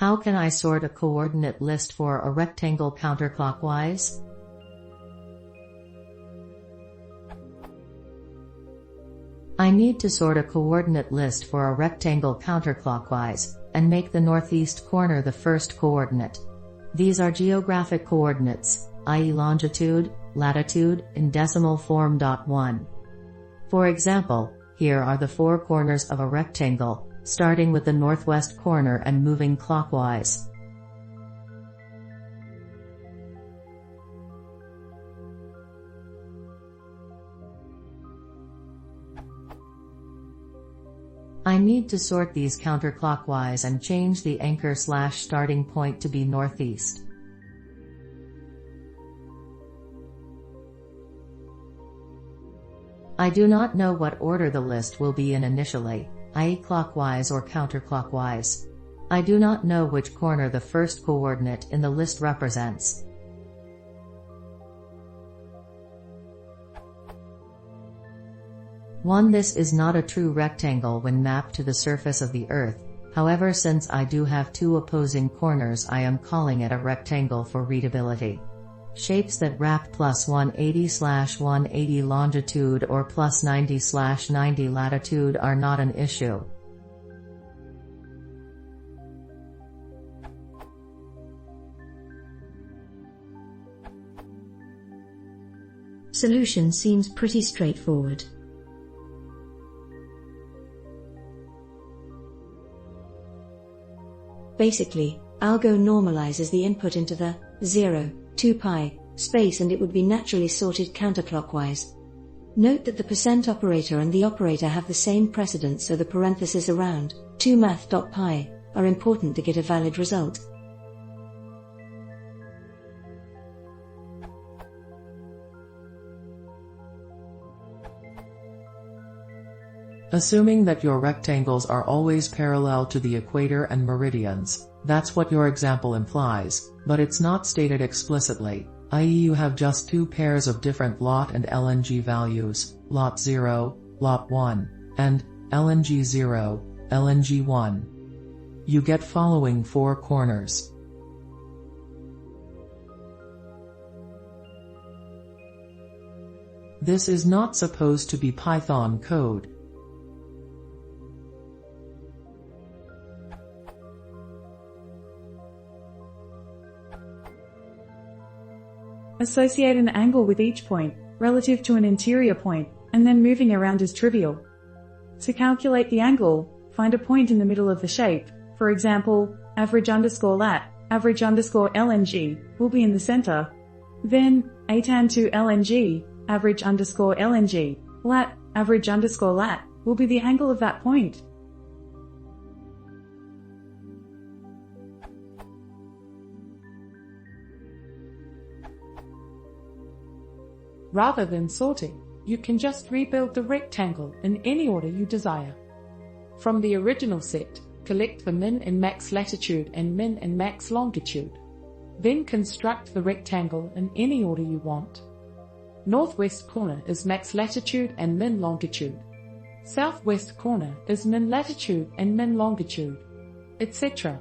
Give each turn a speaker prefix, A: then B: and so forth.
A: How can I sort a coordinate list for a rectangle counterclockwise? I need to sort a coordinate list for a rectangle counterclockwise, and make the northeast corner the first coordinate. These are geographic coordinates, i.e. longitude, latitude, in decimal form. 1. For example, here are the four corners of a rectangle, starting with the northwest corner and moving clockwise. I need to sort these counterclockwise and change the anchor/starting point to be northeast. I do not know what order the list will be in initially, i.e. clockwise or counterclockwise. I do not know which corner the first coordinate in the list represents. This is not a true rectangle when mapped to the surface of the Earth, however, since I do have two opposing corners, I am calling it a rectangle for readability. Shapes that wrap plus 180/180 longitude or plus 90/90 latitude are not an issue.
B: Solution seems pretty straightforward. Basically, algo normalizes the input into the 0, 2 pi space and it would be naturally sorted counterclockwise. Note that the percent operator and the operator have the same precedence, so the parentheses around 2math.pi are important to get a valid result.
C: Assuming that your rectangles are always parallel to the equator and meridians, that's what your example implies, but it's not stated explicitly, i.e. you have just two pairs of different lot and LNG values, lot 0, lot 1, and LNG 0, LNG 1. You get following four corners. This is not supposed to be Python code.
D: Associate an angle with each point, relative to an interior point, and then moving around is trivial. To calculate the angle, find a point in the middle of the shape. For example, average_lat, average_LNG, will be in the center. Then, atan2 LNG, average_LNG, lat, average_lat, will be the angle of that point.
E: Rather than sorting, you can just rebuild the rectangle in any order you desire. From the original set, collect the min and max latitude and min and max longitude. Then construct the rectangle in any order you want. Northwest corner is max latitude and min longitude. Southwest corner is min latitude and min longitude, etc.